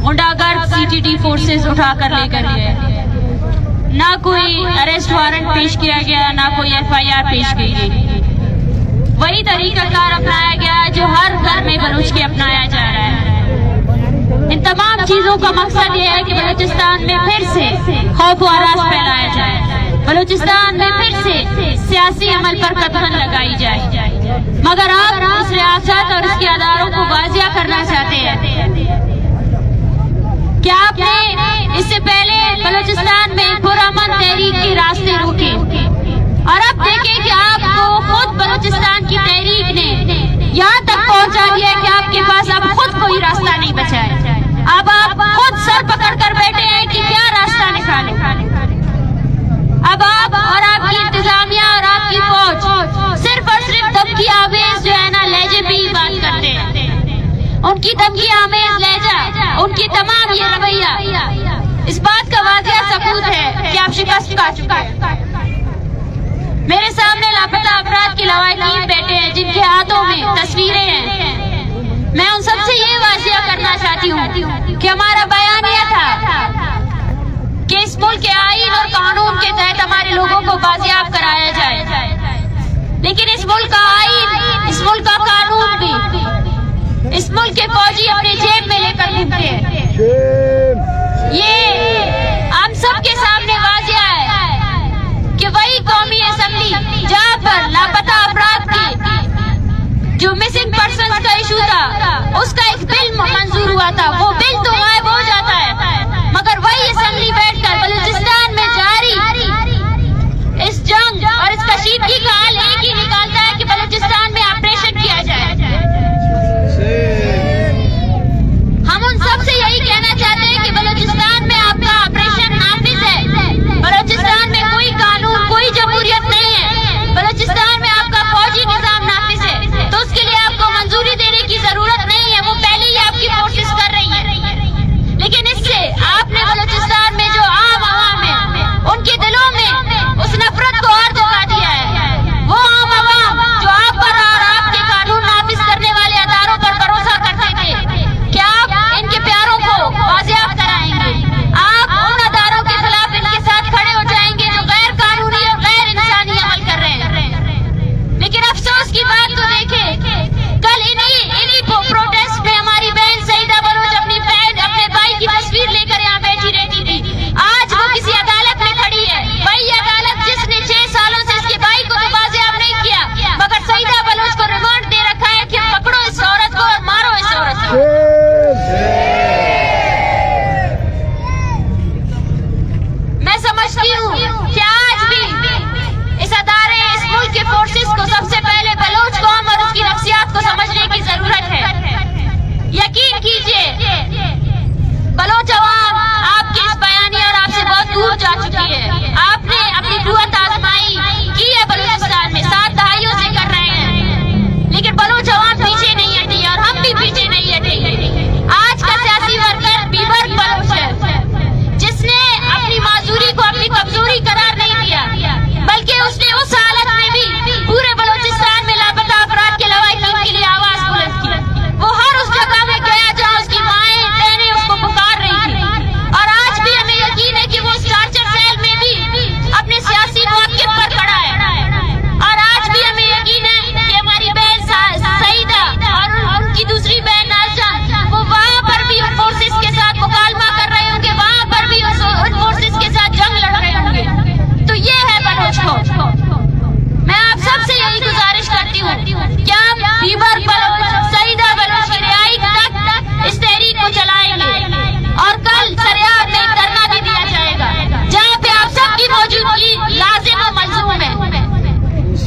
غنڈہ گرد CTT فورسز اٹھا کر لے کر گئے. نہ کوئی اریسٹ وارنٹ پیش کیا گیا، نہ کوئی FIR پیش کی گئی. وہی طریقہ کار اپنایا گیا جو ہر گھر میں بلوچ کے اپنایا جا رہا ہے. ان تمام چیزوں کا مقصد یہ ہے کہ بلوچستان میں پھر سے خوف و ہراس پھیلایا جائے، بلوچستان میں پھر سے سیاسی عمل پر قدغن لگائی جائے. مگر آپ اس ریاست اور اس کے اداروں کو واضح کرنا چاہتے ہیں کہ آپ نے اس سے پہلے بلوچستان میں پرامن تحریک کے راستے روکے اور اب دیکھیں کہ آپ کو خود بلوچستان کی تحریک نے یہاں تک پہنچا دیا کہ آپ کے پاس اب خود کوئی راستہ نہیں بچا ہے. اب آپ خود سر پکڑ کر بیٹھے ہیں کہ کیا راستہ نکالیں. اب آپ اور آپ کی انتظامیہ اور آپ کی فوج صرف اور صرف دھمکی آمیز جو ہے نا لہجے پہ ہی بات کرتے ہیں. ان کی دھمکی آمیز لہجہ، ان کی تمام یہ رویہ اس بات کا واضح ثبوت ہے کہ آپ شکست کھا چکے ہیں. میرے سامنے لاپتہ افراد کے لواحقین بیٹھے ہیں جن کے ہاتھوں میں تصویریں ہیں. میں ان سب سے یہ واضح کرنا چاہتی ہوں کہ ہمارا بیان یہ تھا کہ اس ملک کے آئین اور قانون کے تحت ہمارے لوگوں کو بازیاب کرایا جائے، لیکن اس ملک کا آئین، اس ملک کا قانون بھی اس ملک کے فوجی اپنے جیب میں لے کر گھومتے ہیں. یہ ہم سب کے سامنے واضح ہے کہ وہی قومی اسمبلی جہاں پر لاپتہ افراد کے جو مسنگ پرسنز کا ایشو تھا اس کا ایک بل منظور ہوا تھا، وہ بل تو غائب ہو جاتا ہے، مگر وہی اسمبلی بیٹھ کر بلوچستان میں جاری اس جنگ اور اس کشیدگی کا حل ایک ہی نکالتا ہے کہ بلوچستان میں آپریشن کیا جائے. ہم ان سب سے یہی کہنا چاہتے ہیں کہ بلوچستان میں آپ کا آپریشن نافذ ہے. بلوچستان میں کوئی قانون، کوئی جمہوریت نہیں ہے. بلوچستان میں آپ کا فوجی نظام نافذ ہے، تو اس کے لیے آپ کو منظوری دینے کی ضرورت نہیں ہے، وہ پہلے ہی آپ کی فورسز کر رہی ہیں.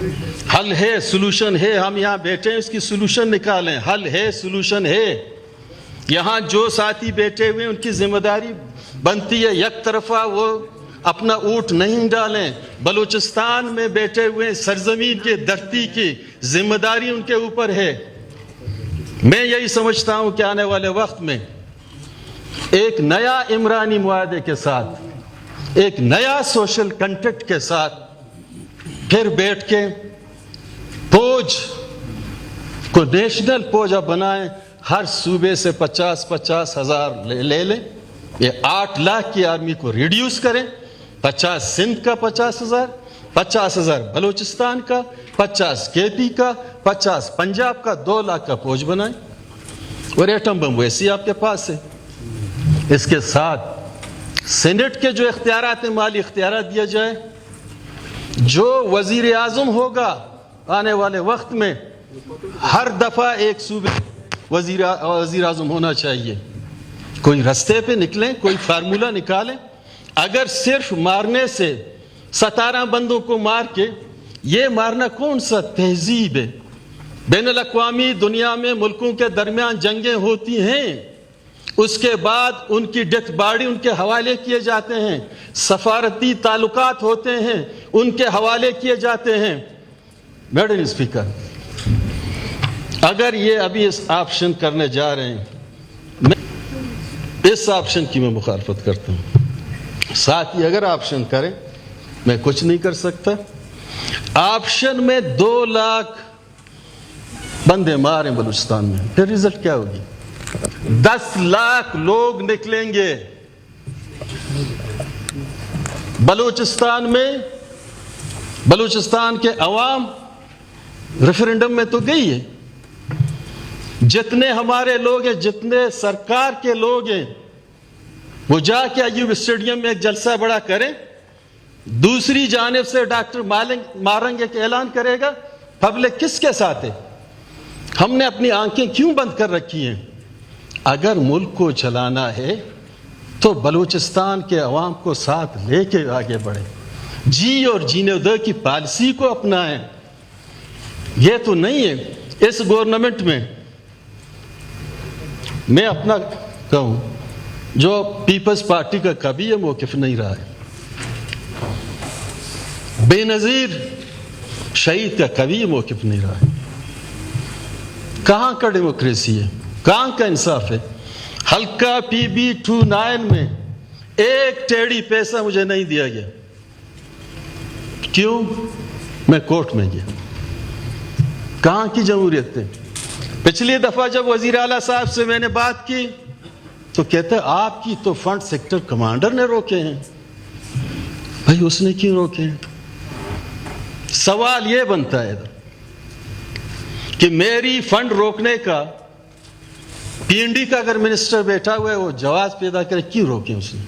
حل ہے، سلوشن ہے، ہم یہاں بیٹھے ہیں اس کی سلوشن نکالیں، حل ہے، سلوشن ہے. یہاں جو ساتھی بیٹھے ہوئے ان کی ذمہ داری بنتی ہے یک طرفہ وہ اپنا اونٹ نہیں ڈالیں. بلوچستان میں بیٹھے ہوئے سرزمین کے دھرتی کی ذمہ داری ان کے اوپر ہے. میں یہی سمجھتا ہوں کہ آنے والے وقت میں ایک نیا عمرانی معاہدے کے ساتھ، ایک نیا سوشل کنٹریکٹ کے ساتھ پھر بیٹھ کے فوج کو نیشنل فوج بنائیں. ہر صوبے سے 50-50 ہزار لے لیں. یہ 8 لاکھ کی آرمی کو ریڈیوس کریں. 50 سندھ کا 50,000، 50,000 بلوچستان کا، 50 کے پی کا، 50 پنجاب کا، 2 لاکھ کا فوج بنائیں. اور ایٹم بم ویسی آپ کے پاس ہے. اس کے ساتھ سینٹ کے جو اختیارات ہیں، مالی اختیارات دیا جائے. جو وزیر اعظم ہوگا آنے والے وقت میں ہر دفعہ ایک صوبے وزیر اعظم ہونا چاہیے. کوئی رستے پہ نکلیں، کوئی فارمولہ نکالیں. اگر صرف مارنے سے 17 بندوں کو مار کے، یہ مارنا کون سا تہذیب ہے؟ بین الاقوامی دنیا میں ملکوں کے درمیان جنگیں ہوتی ہیں، اس کے بعد ان کی ڈیتھ باڈی ان کے حوالے کیے جاتے ہیں. سفارتی تعلقات ہوتے ہیں، ان کے حوالے کیے جاتے ہیں. میڈم اسپیکر، اگر یہ ابھی اس آپشن کرنے جا رہے ہیں، اس آپشن کی میں مخالفت کرتا ہوں. ساتھ ہی اگر آپشن کریں، میں کچھ نہیں کر سکتا. آپشن میں 2 لاکھ بندے مارے بلوچستان میں، پھر رزلٹ کیا ہوگی؟ 10 لاکھ لوگ نکلیں گے. بلوچستان میں بلوچستان کے عوام ریفرنڈم میں تو گئی ہے. جتنے ہمارے لوگ ہیں، جتنے سرکار کے لوگ ہیں، وہ جا کے ایوب اسٹیڈیم میں ایک جلسہ بڑا کریں. دوسری جانب سے ڈاکٹر مارنگ ایک اعلان کرے گا. پبلک کس کے ساتھ ہے؟ ہم نے اپنی آنکھیں کیوں بند کر رکھی ہیں؟ اگر ملک کو چلانا ہے تو بلوچستان کے عوام کو ساتھ لے کے آگے بڑھیں. جی اور جینے دو کی پالیسی کو اپنائیں. یہ تو نہیں ہے اس گورنمنٹ میں. میں اپنا کہوں، جو پیپلز پارٹی کا کبھی یہ موقف نہیں رہا ہے. بے نظیر شہید کا کبھی یہ موقف نہیں رہا ہے. کہاں کا ڈیموکریسی ہے؟ کہاں کا انصاف ہے؟ حلقہ پی بی 29 میں 1 ٹیڑی پیسہ مجھے نہیں دیا گیا. کیوں؟ میں کورٹ میں گیا. کہاں کی جمہوریت ہے؟ پچھلی دفعہ جب وزیر اعلیٰ صاحب سے میں نے بات کی تو کہتے ہیں آپ کی تو فنڈ سیکٹر کمانڈر نے روکے ہیں. بھائی اس نے کیوں روکے ہیں؟ سوال یہ بنتا ہے کہ میری فنڈ روکنے کا پی این ڈی کا اگر منسٹر بیٹھا ہوا ہے وہ جواز پیدا کرے، کیوں روکیں اس نے؟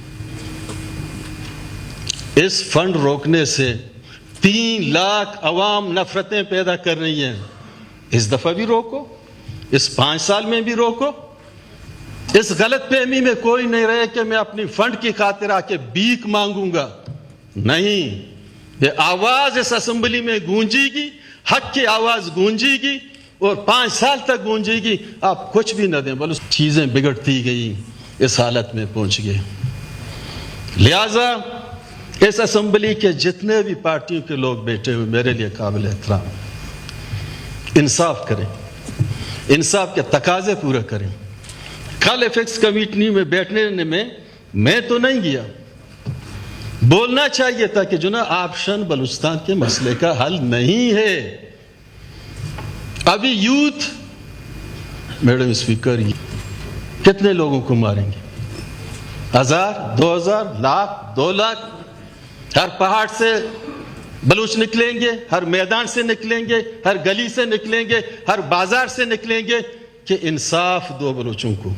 اس فنڈ روکنے سے 3 لاکھ عوام نفرتیں پیدا کر رہی ہیں. اس دفعہ بھی روکو، اس 5 سال میں بھی روکو. اس غلط فہمی میں کوئی نہیں رہے کہ میں اپنی فنڈ کی خاطر آ کے بھیک مانگوں گا. نہیں، یہ آواز اس اسمبلی میں گونجے گی، حق کی آواز گونجے گی اور 5 سال تک گونجے گی. آپ کچھ بھی نہ دیں، بلکہ چیزیں بگڑتی گئی، اس حالت میں پہنچ گئے. لہذا اس اسمبلی کے جتنے بھی پارٹیوں کے لوگ بیٹھے ہوئے میرے لیے قابل احترام. انصاف کریں، انصاف کے تقاضے پورے کریں. کل ایفیکس کمیٹی میں بیٹھنے میں تو نہیں گیا. بولنا چاہیے تھا کہ جناب آپشن بلوچستان کے مسئلے کا حل نہیں ہے. ابھی یوتھ، میڈم اسپیکر، کتنے لوگوں کو ماریں گے؟ 1000، 2000، لاکھ، 2 لاکھ. ہر پہاڑ سے بلوچ نکلیں گے، ہر میدان سے نکلیں گے، ہر گلی سے نکلیں گے، ہر بازار سے نکلیں گے کہ انصاف دو بلوچوں کو.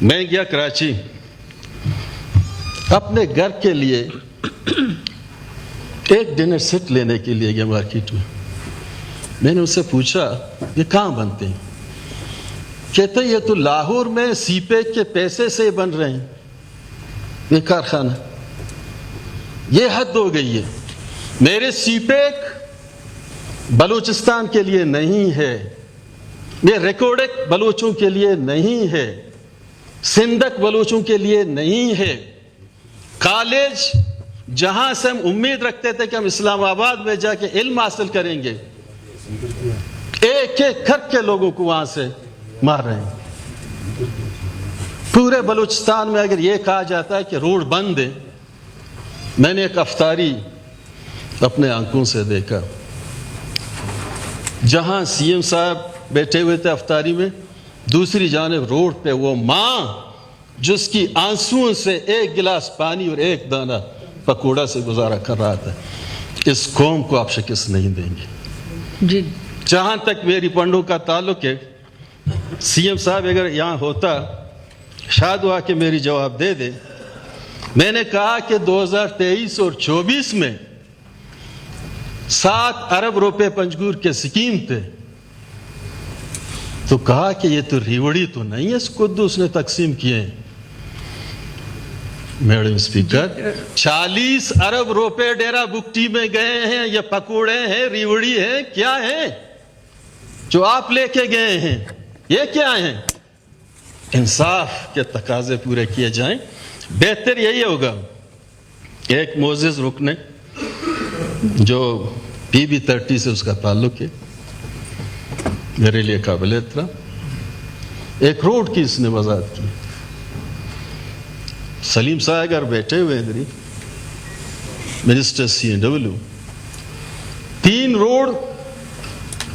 میں گیا کراچی اپنے گھر کے لیے ایک ڈنر سیٹ لینے کے لیے گیا مارکیٹ میں. میں نے ان سے پوچھا یہ کہاں بنتے ہیں؟ کہتے ہیں یہ تو لاہور میں سی پیک کے پیسے سے بن رہے ہیں، یہ کارخانہ. یہ حد ہو گئی ہے. میرے سی پیک بلوچستان کے لیے نہیں ہے، یہ ریکارڈک بلوچوں کے لیے نہیں ہے، سندھ بلوچوں کے لیے نہیں ہے۔ کالج جہاں سے ہم امید رکھتے تھے کہ ہم اسلام آباد میں جا کے علم حاصل کریں گے، ایک ایک کر کے لوگوں کو وہاں سے مار رہے ہیں۔ پورے بلوچستان میں اگر یہ کہا جاتا ہے کہ روڈ بند ہے، میں نے ایک افطاری اپنے آنکھوں سے دیکھا، جہاں سی ایم صاحب بیٹھے ہوئے تھے افطاری میں، دوسری جانب روڈ پہ وہ ماں جس کی آنسوؤں سے ایک گلاس پانی اور ایک دانہ پکوڑا سے گزارا کر رہا تھا۔ اس قوم کو آپ شکست نہیں دیں گے۔ جی جہاں تک میری پنڈوں کا تعلق ہے، سی ایم صاحب اگر یہاں ہوتا شاید وہ آ کے میری جواب دے دے۔ میں نے کہا کہ 2023 اور 24 میں 7 ارب روپے پنجگور کے سکیم تھے، تو کہا کہ یہ تو ریوڑی تو نہیں ہے، اس قدوس نے تقسیم کیے ہیں۔ میڈم اسپیکر، 40 ارب روپے ڈیرا بگٹی میں گئے ہیں، یہ پکوڑے ہیں، ریوڑی ہیں، کیا ہیں جو آپ لے کے گئے ہیں؟ یہ کیا ہیں؟ انصاف کے تقاضے پورے کیے جائیں۔ بہتر یہی ہوگا، ایک معزز رکن ہے جو PB 30 سے اس کا تعلق ہے، میرے لیے قابل احترام، ایک روڈ کی اس نے وضاحت کی۔ سلیم صاحب اگر بیٹھے ہوئے ادھر ہی، منسٹر CNW، 3 روڈ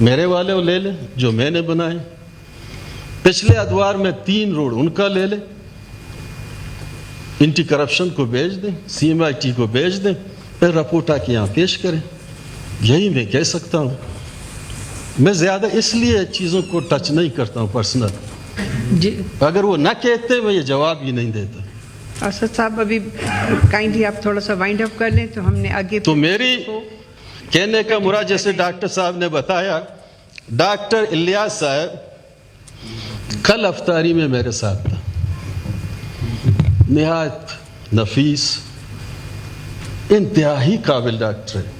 میرے والے وہ لے لیں جو میں نے بنائے، پچھلے ادوار میں 3 روڈ ان کا لے لیں، اینٹی کرپشن کو بھیج دیں، CMIT کو بھیج دیں، پھر رپورٹ آ کے یہاں پیش کریں۔ یہی میں کہہ سکتا ہوں۔ میں زیادہ اس لیے چیزوں کو ٹچ نہیں کرتا ہوں پرسنل، جی اگر وہ نہ کہتے میں یہ جواب ہی نہیں دیتا۔ اسد صاحب ابھی کائنڈلی آپ تھوڑا سا وائنڈ اپ کر لیں تو ہم نے آگے تو میری کہنے کا مراد، جیسے ڈاکٹر صاحب نے بتایا، ڈاکٹر الیاس صاحب کل افطاری میں میرے ساتھ تھا، نہایت نفیس انتہائی قابل ڈاکٹر ہے۔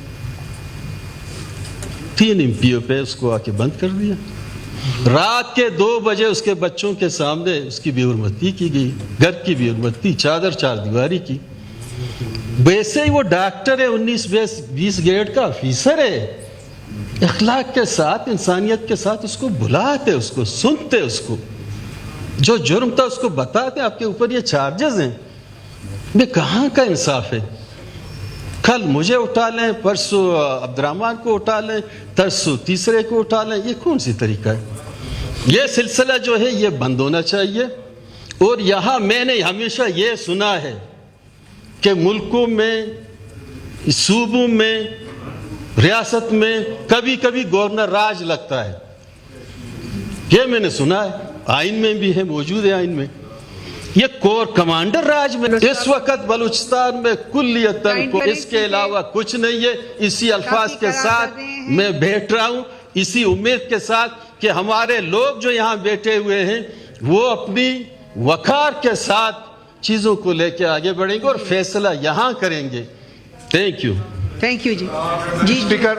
3 MPO پہ اس کو آ کے بند کر دیا، رات کے 2 بجے اس کے بچوں کے سامنے اس کی بے حرمتی کی گئی، گھر کی بے حرمتی، چادر 4 دیواری کی۔ ویسے ہی وہ ڈاکٹر ہے، 19-20 گریڈ کا آفیسر ہے، اخلاق کے ساتھ، انسانیت کے ساتھ اس کو بلاتے، اس کو سنتے، اس کو جو جرم تھا اس کو بتاتے، آپ کے اوپر یہ چارجز ہیں۔ میں کہاں کا انصاف ہے؟ کل مجھے اٹھا لیں، پرسوں عبد الرحمن کو اٹھا لیں، ترسوں تیسرے کو اٹھا لیں، یہ کون سی طریقہ ہے؟ یہ سلسلہ جو ہے یہ بند ہونا چاہیے۔ اور یہاں میں نے ہمیشہ یہ سنا ہے کہ ملکوں میں، صوبوں میں، ریاست میں کبھی کبھی گورنر راج لگتا ہے، یہ میں نے سنا ہے، آئین میں بھی ہے، موجود ہے آئین میں۔ یہ کور کمانڈر راج میں اس وقت بلوچستان میں کلیتاً کو اس کے علاوہ کچھ نہیں ہے۔ اسی الفاظ کے ساتھ میں بیٹھ رہا ہوں، اسی امید کے ساتھ کہ ہمارے لوگ جو یہاں بیٹھے ہوئے ہیں وہ اپنی وقار کے ساتھ چیزوں کو لے کے آگے بڑھیں گے اور فیصلہ یہاں کریں گے۔ Thank you G speaker